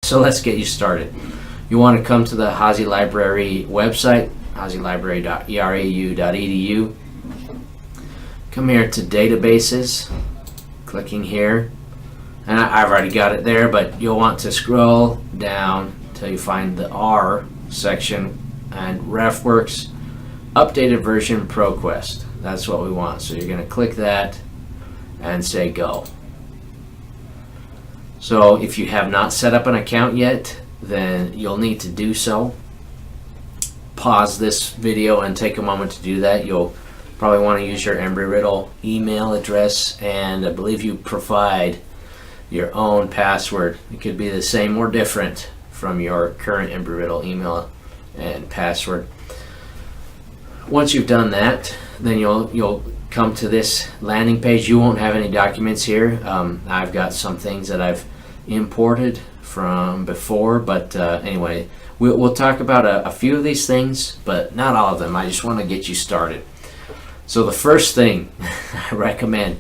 So let's get you started. You want to come to the Hazy Library website, hazylibrary.erau.edu. Come here to databases, clicking here, and I've already got it there, but you'll want to scroll down till you find the R section and RefWorks updated version ProQuest. That's what we want. So you're going to click that and say go. So if you have not set up an account yet, then you'll need to do so. Pause this video and take a moment to do that. You'll probably want to use your Embry-Riddle email address, and I believe you provide your own password. It could be the same or different from your current Embry-Riddle email and password. Once you've done that, then you'll come to this landing page. You won't have any documents here. I've got some things that I've imported from before, but anyway, we'll talk about a few of these things, but not all of them. I just want to get you started. So the first thing I recommend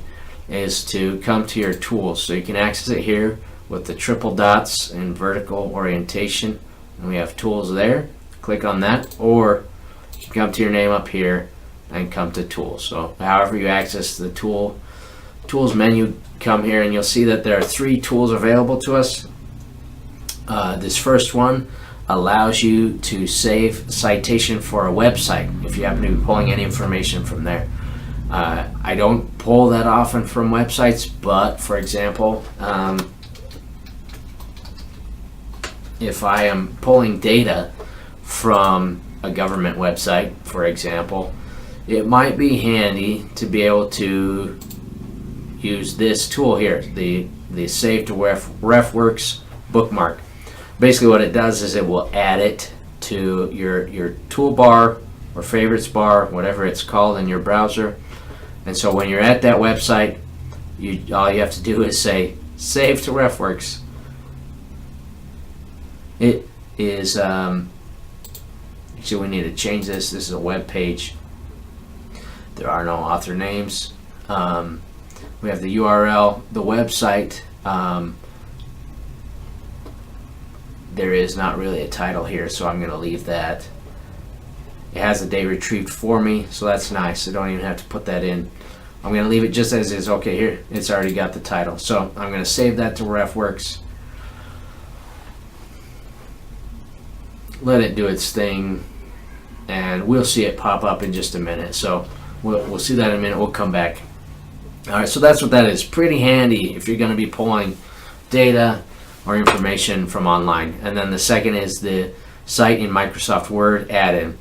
is to come to your tools. So you can access it here with the triple dots in vertical orientation, and we have tools there. Click on that, or you can come to your name up here and come to tools. So however you access the tools menu, come here and you'll see that there are 3 tools available to us. This first one allows you to save citation for a website if you happen to be pulling any information from there. I don't pull that often from websites, but for example, if I am pulling data from a government website, for example, it might be handy to be able to use this tool here, the Save to RefWorks bookmark. Basically what it does is it will add it to your toolbar or favorites bar, whatever it's called in your browser. And so when you're at that website, all you have to do is say Save to RefWorks. It is actually, we need to change this. This is a web page. There are no author names. We have the URL, the website. There is not really a title here, so I'm going to leave that. It has the day retrieved for me, so that's nice. I don't even have to put that in. I'm going to leave it just as is. Okay, here, it's already got the title. So I'm going to save that to RefWorks. Let it do its thing, and we'll see it pop up in just a minute. So we'll see that in a minute. We'll come back. All right, so that's what that is. Pretty handy if you're going to be pulling data or information from online. And then the second is the Cite in Microsoft Word add-in.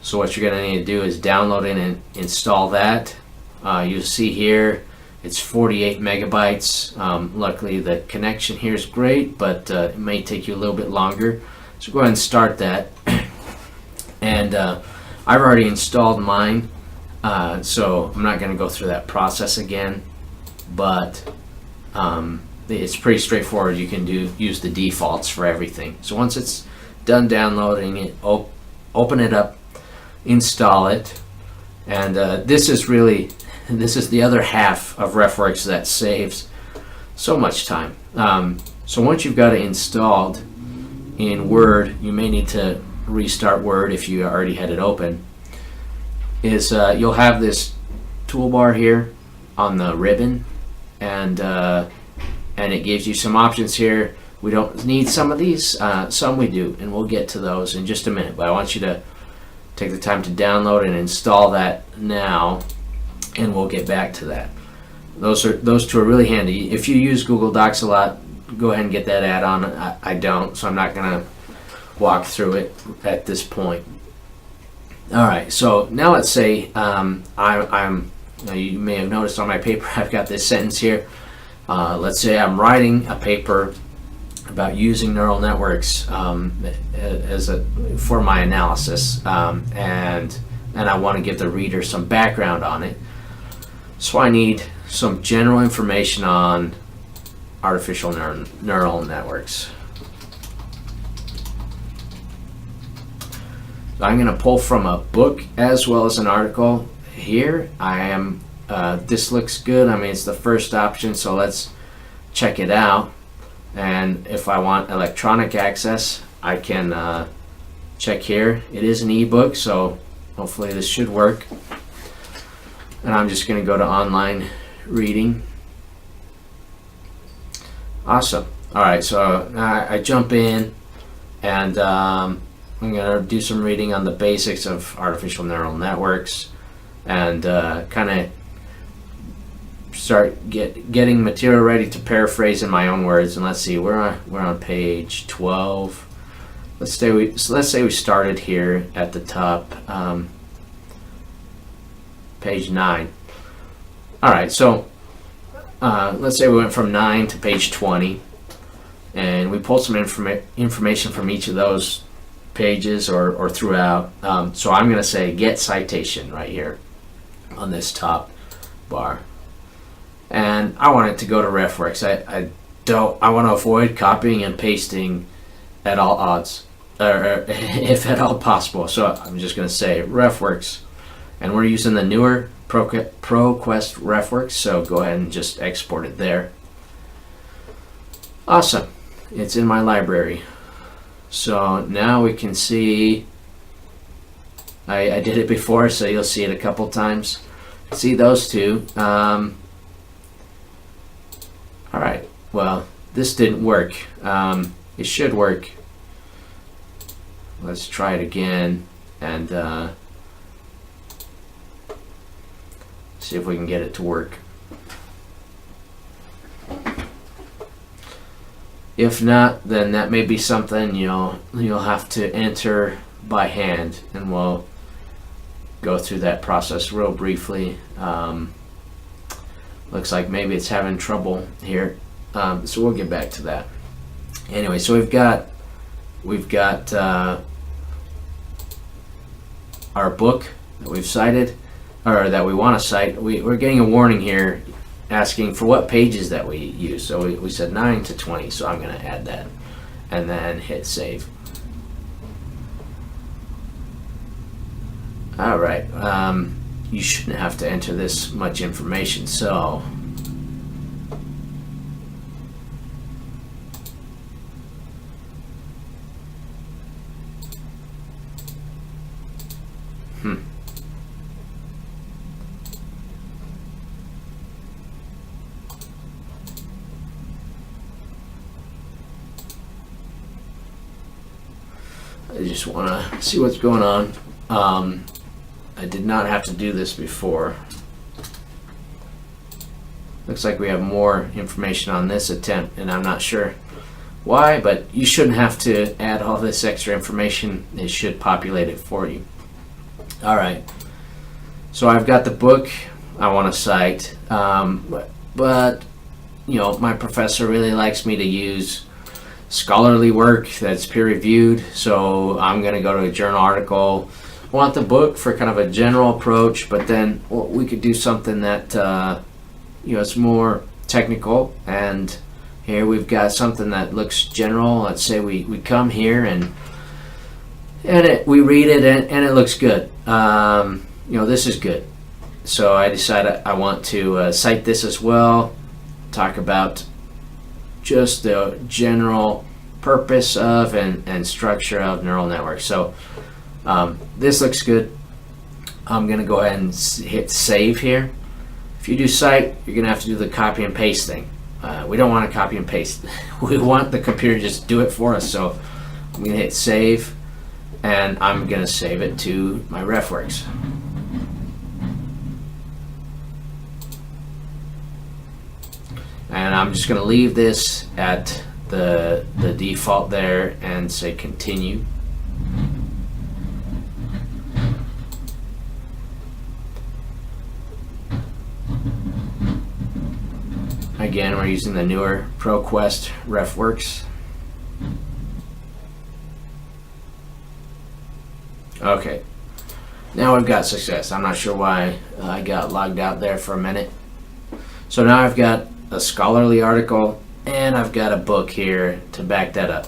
So what you're going to need to do is download it and install that. You'll see here it's 48 megabytes. Luckily the connection here is great, but it may take you a little bit longer. So go ahead and start that. And I've already installed mine, so I'm not going to go through that process again, but it's pretty straightforward. You can use the defaults for everything. So once it's done downloading it, open it up, install it, and this is the other half of RefWorks that saves so much time. So once you've got it installed in Word, you may need to restart Word if you already had it open. You'll have this toolbar here on the ribbon, and it gives you some options here. We don't need some of these, some we do, and we'll get to those in just a minute. But I want you to take the time to download and install that now, and we'll get back to that. Those two are really handy. If you use Google Docs a lot, go ahead and get that add-on. I don't, so I'm not going to walk through it at this point. All right, so now let's say you may have noticed on my paper I've got this sentence here. Let's say I'm writing a paper about using neural networks for my analysis, and I want to give the reader some background on it. So I need some general information on artificial neural networks. So I'm going to pull from a book as well as an article here. This looks good. I mean, it's the first option, so let's check it out. And if I want electronic access, I can check here. It is an ebook, so hopefully this should work. And I'm just going to go to online reading. Awesome. All right, so I jump in, and I'm going to do some reading on the basics of artificial neural networks, and kind of start getting material ready to paraphrase in my own words. And let's see, we're on page 12. Let's say we started here at the top, page 9. All right, so let's say we went from 9 to page 20, and we pulled some information from each of those pages or throughout. So I'm going to say get citation right here on this top bar, and I want it to go to RefWorks. I want to avoid copying and pasting at all odds, or if at all possible. So I'm just going to say RefWorks, and we're using the newer ProQuest RefWorks, so go ahead and just export it there. Awesome, it's in my library. So now we can see, I did it before, so you'll see it a couple times. See those two. All right, well, this didn't work. It should work. Let's try it again, and see if we can get it to work. If not, then that may be something you'll have to enter by hand, and we'll go through that process real briefly. Looks like maybe it's having trouble here, so we'll get back to that. Anyway, so we've got our book that we've cited, or that we want to cite. We're getting a warning here asking for what pages that we use. So we said 9 to 20, so I'm going to add that and then hit save. All right, you shouldn't have to enter this much information, so I just want to see what's going on. I did not have to do this before. Looks like we have more information on this attempt, and I'm not sure why, but you shouldn't have to add all this extra information. It should populate it for you. All right, so I've got the book I want to cite, but you know, my professor really likes me to use scholarly work that's peer-reviewed, so I'm going to go to a journal article. I want the book for kind of a general approach, but then we could do something that it's more technical, and here we've got something that looks general. Let's say we come here and we read it and it looks good. This is good, so I decided I want to cite this as well, talk about just the general purpose of and structure of neural networks. So this looks good. I'm going to go ahead and hit save here. If you do cite, you're going to have to do the copy and paste thing. We don't want to copy and paste. We want the computer to just do it for us. So I'm going to hit save, and I'm going to save it to my RefWorks. And I'm just going to leave this at the default there and say continue. Again, we're using the newer ProQuest RefWorks. Okay, now we've got success. I'm not sure why I got logged out there for a minute. So now I've got a scholarly article and I've got a book here to back that up.